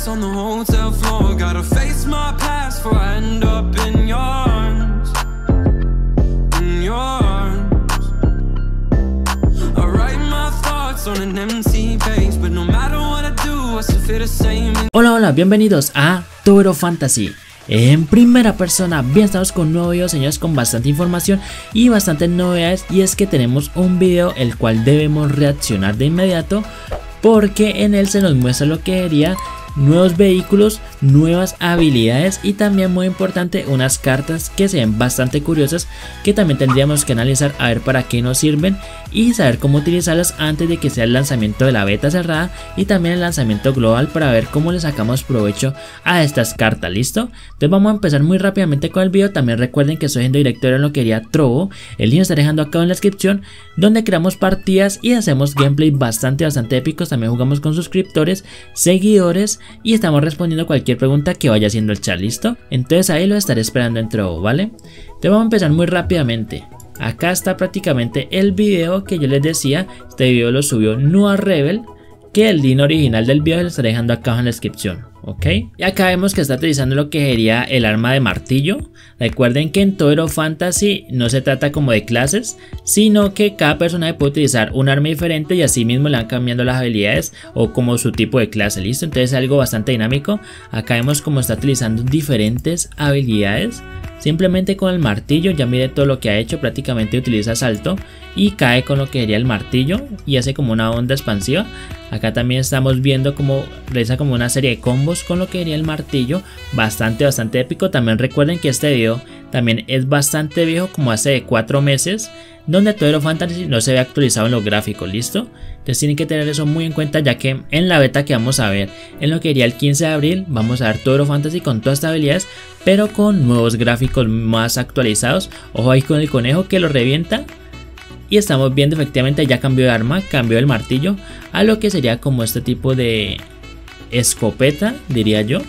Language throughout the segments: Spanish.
glass on the hotel floor. Gotta face my past before I end up in your arms. In your arms. I write my thoughts on an empty page, but no matter what I do, I still feel the same. Hola, bienvenidos a Toro Fantasy. En primera persona, bien, estamos con un nuevo video, señores, con bastante información y bastantes novedades. Y es que tenemos un video el cual debemos reaccionar de inmediato, porque en él se nos muestra lo que sería nuevos vehículos, nuevas habilidades y también, muy importante, unas cartas que se ven bastante curiosas, que también tendríamos que analizar a ver para qué nos sirven y saber cómo utilizarlas antes de que sea el lanzamiento de la beta cerrada y también el lanzamiento global, para ver cómo le sacamos provecho a estas cartas. ¿Listo? Entonces vamos a empezar muy rápidamente con el video. También recuerden que estoy haciendo directorio en lo que sería Trovo, el link está dejando acá en la descripción, donde creamos partidas y hacemos gameplay bastante épicos. También jugamos con suscriptores, seguidores y estamos respondiendo cualquier pregunta que vaya haciendo el chat. ¿Listo? Entonces ahí lo estaré esperando en Trovo, ¿vale? Entonces vamos a empezar muy rápidamente. Acá está prácticamente el video que yo les decía. Este video lo subió Noah Rebel, que el link original del video lo estaré dejando acá en la descripción, ¿ok? Y acá vemos que está utilizando lo que sería el arma de martillo. Recuerden que en Toro Fantasy no se trata como de clases, sino que cada personaje puede utilizar un arma diferente y así mismo le van cambiando las habilidades o como su tipo de clase. ¿Listo? Entonces es algo bastante dinámico. Acá vemos cómo está utilizando diferentes habilidades. Simplemente con el martillo, ya mire todo lo que ha hecho. Prácticamente utiliza salto y cae con lo que sería el martillo y hace como una onda expansiva. Acá también estamos viendo cómo realiza como una serie de combos con lo que sería el martillo. Bastante épico. También recuerden que este video también es bastante viejo, como hace de 4 meses, donde Toro Fantasy no se ve actualizado en los gráficos. ¿Listo? Entonces tienen que tener eso muy en cuenta, ya que en la beta que vamos a ver en lo que sería el 15 de abril vamos a ver Toro Fantasy con todas estas habilidades, pero con nuevos gráficos más actualizados. Ojo ahí con el conejo que lo revienta. Y estamos viendo efectivamente ya cambió de arma, cambió el martillo a lo que sería como este tipo de escopeta, diría yo.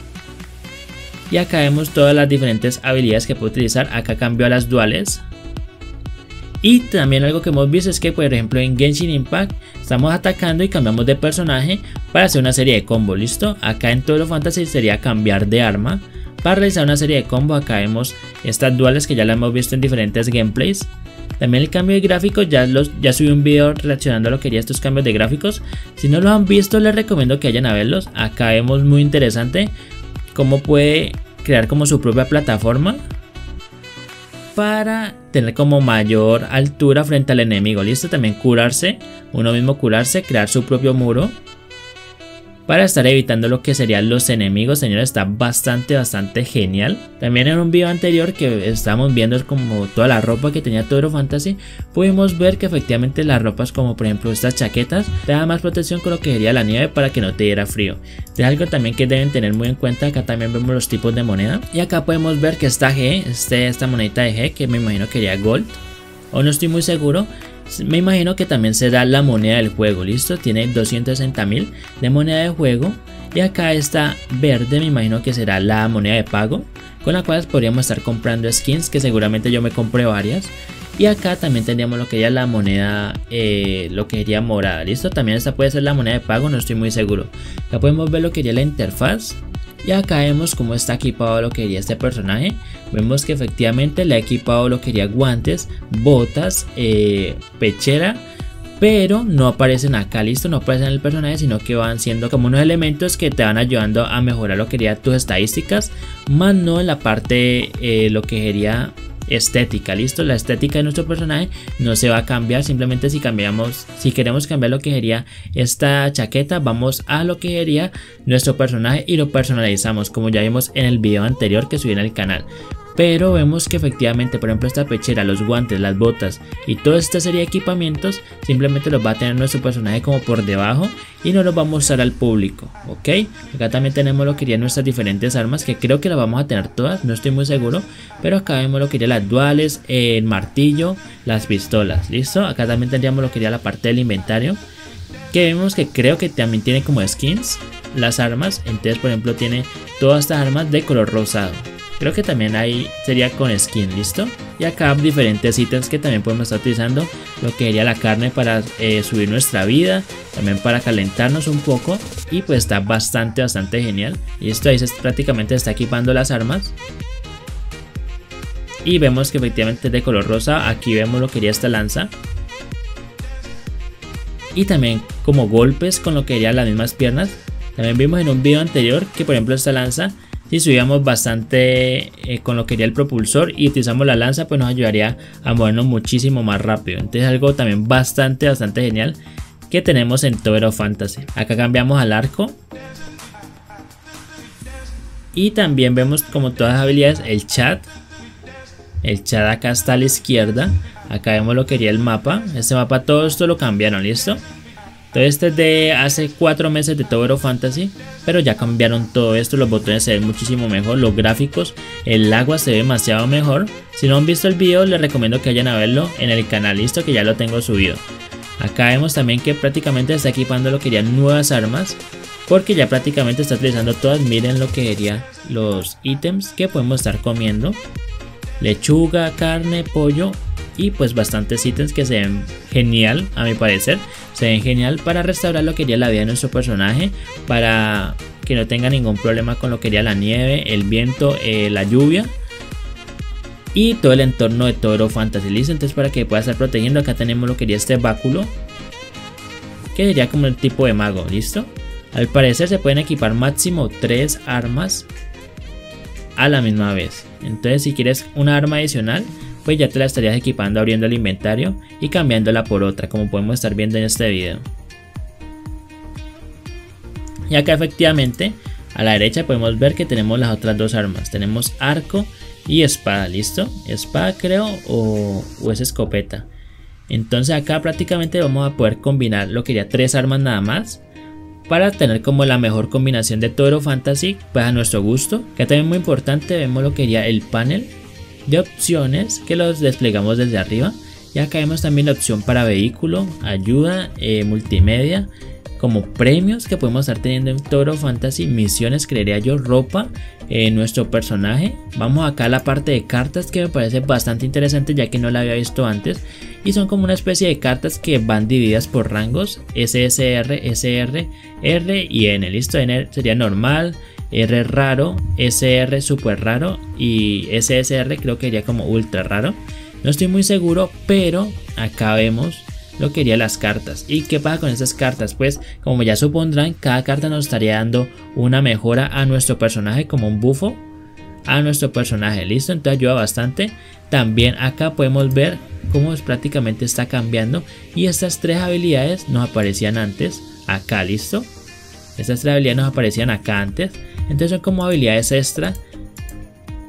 Y acá vemos todas las diferentes habilidades que puede utilizar. Acá cambió a las duales. Y también algo que hemos visto es que, por ejemplo, en Genshin Impact estamos atacando y cambiamos de personaje para hacer una serie de combos. ¿Listo? Acá en Toro Fantasy sería cambiar de arma para realizar una serie de combos. Acá vemos estas duales que ya las hemos visto en diferentes gameplays. También el cambio de gráficos, ya subí un video reaccionando a lo que sería estos cambios de gráficos. Si no lo han visto, les recomiendo que vayan a verlos. Acá vemos muy interesante cómo puede crear como su propia plataforma para tener como mayor altura frente al enemigo. Listo, también curarse, uno mismo curarse, crear su propio muro para estar evitando lo que serían los enemigos. Señores, está bastante genial. También en un video anterior que estábamos viendo como toda la ropa que tenía Toro Fantasy, pudimos ver que efectivamente las ropas, como por ejemplo estas chaquetas, te dan más protección con lo que sería la nieve para que no te diera frío. Es algo también que deben tener muy en cuenta. Acá también vemos los tipos de moneda y acá podemos ver que esta G, esta monedita de G, que me imagino que sería Gold, o no estoy muy seguro. Me imagino que también será la moneda del juego. Listo, tiene 260.000 de moneda de juego. Y acá está verde, me imagino que será la moneda de pago, con la cual podríamos estar comprando skins, que seguramente yo me compré varias. Y acá también tendríamos lo que sería la moneda, lo que sería morada. Listo, también esta puede ser la moneda de pago, no estoy muy seguro. Acá podemos ver lo que sería la interfaz. Y acá vemos cómo está equipado lo que sería este personaje. Vemos que efectivamente le ha equipado lo que sería guantes, botas, pechera, pero no aparecen acá. Listo, no aparecen en el personaje, sino que van siendo como unos elementos que te van ayudando a mejorar lo que sería tus estadísticas, más no en la parte lo que sería estética. Listo, la estética de nuestro personaje no se va a cambiar. Simplemente si queremos cambiar lo que sería esta chaqueta, vamos a lo que sería nuestro personaje y lo personalizamos, como ya vimos en el video anterior que subí en el canal. Pero vemos que efectivamente, por ejemplo, esta pechera, los guantes, las botas y toda esta serie de equipamientos simplemente los va a tener nuestro personaje como por debajo y no los va a mostrar al público, ¿ok? Acá también tenemos lo que serían nuestras diferentes armas, que creo que las vamos a tener todas, no estoy muy seguro, pero acá vemos lo que serían las duales, el martillo, las pistolas. ¿Listo? Acá también tendríamos lo que sería la parte del inventario, que vemos que creo que también tiene como skins las armas. Entonces, por ejemplo, tiene todas estas armas de color rosado. Creo que también ahí sería con skin. ¿Listo? Y acá diferentes ítems que también podemos estar utilizando. Lo que sería la carne para subir nuestra vida, también para calentarnos un poco. y pues está bastante genial. Y esto ahí prácticamente está equipando las armas. Y vemos que efectivamente es de color rosa. Aquí vemos lo que haría esta lanza. Y también como golpes con lo que harían las mismas piernas. También vimos en un video anterior que por ejemplo esta lanza, si subíamos bastante con lo que haría el propulsor y utilizamos la lanza, pues nos ayudaría a movernos muchísimo más rápido. Entonces algo también bastante genial que tenemos en Tower of Fantasy. Acá cambiamos al arco. Y también vemos como todas las habilidades el chat. El chat acá está a la izquierda. Acá vemos lo que haría el mapa. Este mapa todo esto lo cambiaron, ¿listo? Entonces este es de hace 4 meses de Tower of Fantasy, pero ya cambiaron todo esto, los botones se ven muchísimo mejor, los gráficos, el agua se ve demasiado mejor. Si no han visto el video les recomiendo que vayan a verlo en el canal, listo, que ya lo tengo subido. Acá vemos también que prácticamente está equipando lo que serían nuevas armas, porque ya prácticamente está utilizando todas. Miren lo que serían los ítems que podemos estar comiendo: lechuga, carne, pollo y pues bastantes ítems que se ven genial, a mi parecer. Se ven genial para restaurar lo que sería la vida de nuestro personaje, para que no tenga ningún problema con lo que sería la nieve, el viento, la lluvia y todo el entorno de Tower of Fantasy, listo. Entonces para que pueda estar protegiendo, acá tenemos lo que sería este báculo, que sería como el tipo de mago, listo. Al parecer se pueden equipar máximo 3 armas a la misma vez. Entonces si quieres una arma adicional, pues ya te la estarías equipando abriendo el inventario y cambiándola por otra, como podemos estar viendo en este video. Y acá efectivamente a la derecha podemos ver que tenemos las otras 2 armas. Tenemos arco y espada, listo. Espada creo o es escopeta. Entonces acá prácticamente vamos a poder combinar lo que sería 3 armas nada más, para tener como la mejor combinación de Tower of Fantasy, pues a nuestro gusto. Que también muy importante, vemos lo que sería el panel de opciones que los desplegamos desde arriba. Y acá vemos también la opción para vehículo, ayuda, multimedia, como premios que podemos estar teniendo en Tower of Fantasy, misiones, creería yo, ropa, nuestro personaje. Vamos acá a la parte de cartas, que me parece bastante interesante ya que no la había visto antes. Y son como una especie de cartas que van divididas por rangos: SSR, SR, R y N, listo. N sería normal, R raro, SR super raro y SSR creo que sería como ultra raro. No estoy muy seguro, pero acá vemos lo que serían las cartas. ¿Y qué pasa con estas cartas? Pues como ya supondrán, cada carta nos estaría dando una mejora a nuestro personaje, como un bufo a nuestro personaje, listo. Entonces ayuda bastante. También acá podemos ver cómo prácticamente está cambiando, y estas 3 habilidades nos aparecían antes acá, listo. Estas 3 habilidades nos aparecían acá antes. Entonces son como habilidades extra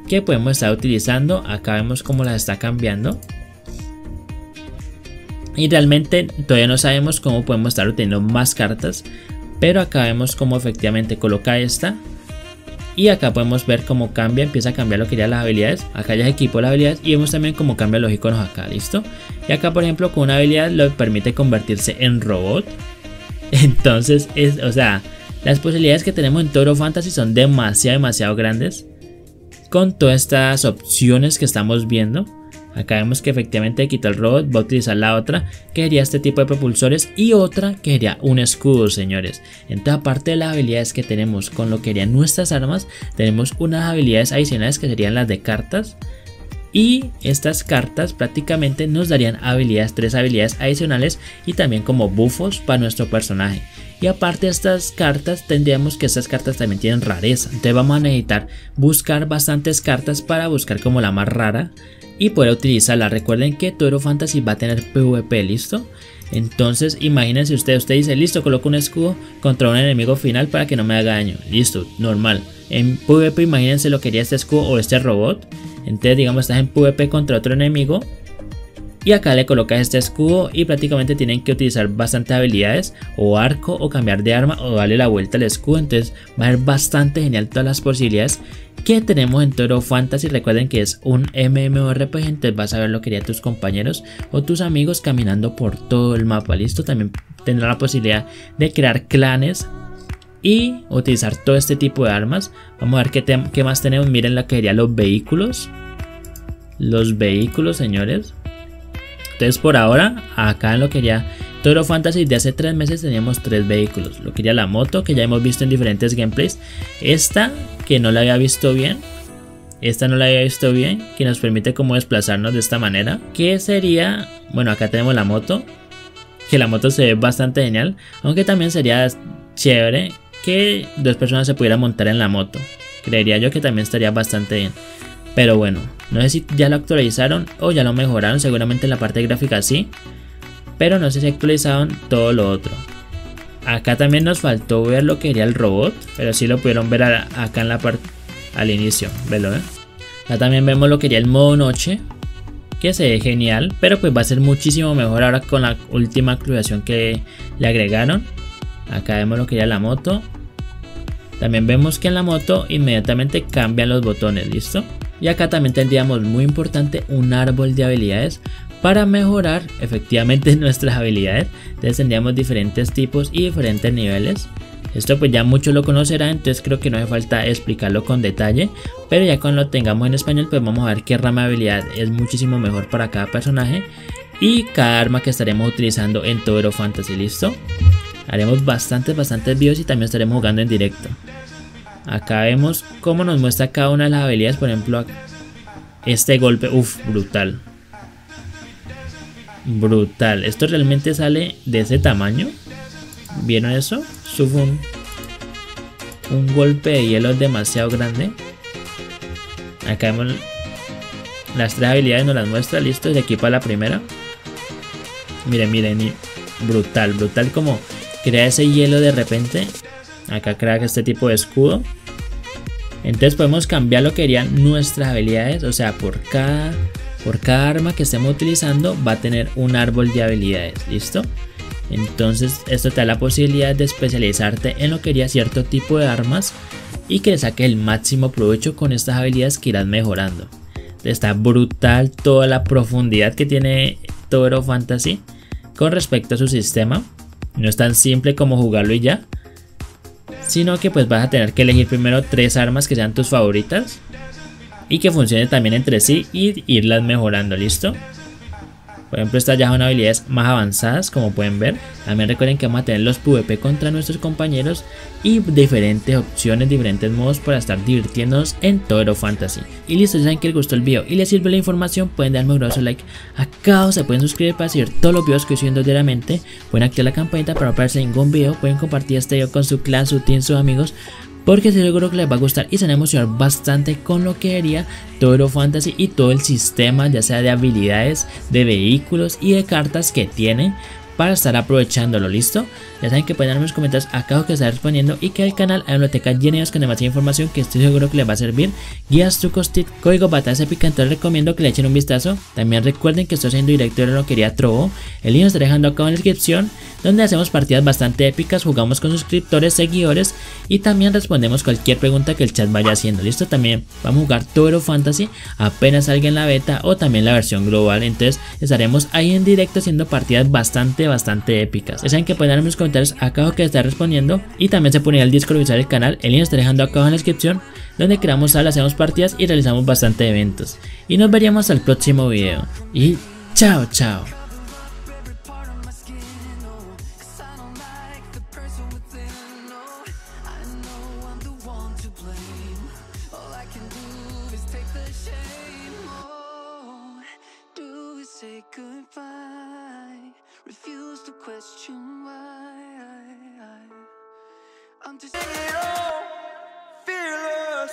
que podemos estar utilizando. Acá vemos cómo las está cambiando. Y realmente todavía no sabemos cómo podemos estar obteniendo más cartas, pero acá vemos cómo efectivamente coloca esta. Y acá podemos ver cómo cambia, empieza a cambiar lo que serían las habilidades. Acá ya se equipó las habilidades y vemos también cómo cambian los iconos acá, listo. Y acá por ejemplo con una habilidad le permite convertirse en robot. Entonces o sea, las posibilidades que tenemos en Tower of Fantasy son demasiado grandes, con todas estas opciones que estamos viendo. Acá vemos que efectivamente quita el robot, va a utilizar la otra, que sería este tipo de propulsores, y otra que sería un escudo, señores. Entonces aparte de las habilidades que tenemos con lo que serían nuestras armas, tenemos unas habilidades adicionales que serían las de cartas. Y estas cartas prácticamente nos darían habilidades, 3 habilidades adicionales y también como buffos para nuestro personaje. Y aparte de estas cartas, tendríamos que estas cartas también tienen rareza. Entonces vamos a necesitar buscar bastantes cartas para buscar como la más rara y poder utilizarla. Recuerden que Tower of Fantasy va a tener PvP, ¿listo? Entonces imagínense usted dice, listo, coloco un escudo contra un enemigo final para que no me haga daño. Listo, normal. En PvP imagínense lo que haría este escudo o este robot. Entonces digamos estás en PvP contra otro enemigo y acá le colocas este escudo y prácticamente tienen que utilizar bastantes habilidades, o arco, o cambiar de arma, o darle la vuelta al escudo. Entonces va a ser bastante genial todas las posibilidades que tenemos en Tower of Fantasy. Recuerden que es un MMORPG, entonces vas a ver lo que harían tus compañeros o tus amigos caminando por todo el mapa, listo. También tendrá la posibilidad de crear clanes y utilizar todo este tipo de armas. Vamos a ver qué más tenemos. Miren lo que serían los vehículos. Los vehículos, señores. Entonces por ahora, acá en lo que sería Toro Fantasy de hace 3 meses teníamos 3 vehículos. Lo que era la moto, que ya hemos visto en diferentes gameplays. Esta, que no la había visto bien. Que nos permite como desplazarnos de esta manera. Que sería, bueno, acá tenemos la moto. Que la moto se ve bastante genial. Aunque también sería chévere que 2 personas se pudieran montar en la moto. Creería yo que también estaría bastante bien. Pero bueno, no sé si ya lo actualizaron o ya lo mejoraron. Seguramente en la parte gráfica sí. Pero no sé si actualizaron todo lo otro. Acá también nos faltó ver lo que era el robot. Pero sí lo pudieron ver acá en la parte al inicio. Velo, Acá también vemos lo que era el modo noche. Que se ve genial. Pero pues va a ser muchísimo mejor ahora con la última actualización que le agregaron. Acá vemos lo que era la moto. También vemos que en la moto inmediatamente cambian los botones. ¿Listo? Y acá también tendríamos, muy importante, un árbol de habilidades para mejorar efectivamente nuestras habilidades. Entonces tendríamos diferentes tipos y diferentes niveles. Esto pues ya muchos lo conocerán, entonces creo que no hace falta explicarlo con detalle. Pero ya cuando lo tengamos en español pues vamos a ver qué rama de habilidad es muchísimo mejor para cada personaje. Y cada arma que estaremos utilizando en Toro Fantasy. ¿Listo? Haremos bastantes videos y también estaremos jugando en directo. Acá vemos cómo nos muestra cada una de las habilidades. Por ejemplo, este golpe, brutal. Brutal. Esto realmente sale de ese tamaño. ¿Vieron eso? Un golpe de hielo demasiado grande. Acá vemos las 3 habilidades, nos las muestra. Listo, se equipa la primera. Miren, brutal como crea ese hielo de repente. Acá crea este tipo de escudo. Entonces podemos cambiar lo que serían nuestras habilidades. O sea, por cada arma que estemos utilizando va a tener un árbol de habilidades. ¿Listo? Entonces esto te da la posibilidad de especializarte en lo que sería cierto tipo de armas y que le saques el máximo provecho con estas habilidades que irás mejorando. Está brutal toda la profundidad que tiene Toro Fantasy con respecto a su sistema. No es tan simple como jugarlo y ya, sino que pues vas a tener que elegir primero 3 armas que sean tus favoritas y que funcionen también entre sí y irlas mejorando. ¿Listo? Por ejemplo, estas ya son habilidades más avanzadas, como pueden ver. También recuerden que vamos a tener los PvP contra nuestros compañeros y diferentes opciones, diferentes modos para estar divirtiéndonos en Toro Fantasy. Y listo, ya saben que les gustó el video y les sirve la información, pueden darme un grosso like acá o se pueden suscribir para seguir todos los videos que estoy subiendo diariamente. Pueden activar la campanita para no perderse ningún video, pueden compartir este video con su clan, su team, sus amigos, porque seguro que les va a gustar y se van a emocionar bastante con lo que sería Toro Fantasy y todo el sistema, ya sea de habilidades, de vehículos y de cartas que tiene, para estar aprovechándolo. ¿Listo? Ya saben que pueden darme los comentarios acá abajo que estaré respondiendo y que el canal hay una biblioteca llena de con demasiada información que estoy seguro que les va a servir. Guías, trucos, tips, código batallas épica, entonces recomiendo que le echen un vistazo. También recuerden que estoy haciendo directo de lo que quería Trovo. El link lo estaré dejando acá en la descripción, donde hacemos partidas bastante épicas, jugamos con suscriptores, seguidores y también respondemos cualquier pregunta que el chat vaya haciendo. ¿Listo? También vamos a jugar Toro Fantasy apenas salga en la beta o también la versión global, entonces estaremos ahí en directo haciendo partidas bastante épicas. Ya saben que pueden darme los comentarios acá abajo que estaré respondiendo y también se pone el Discord o el canal, el link lo estaré dejando acá abajo en la descripción, donde creamos salas, hacemos partidas y realizamos bastante eventos. Y nos veríamos al próximo video y chao. Refuse to question why I'm just fearless. Fearless.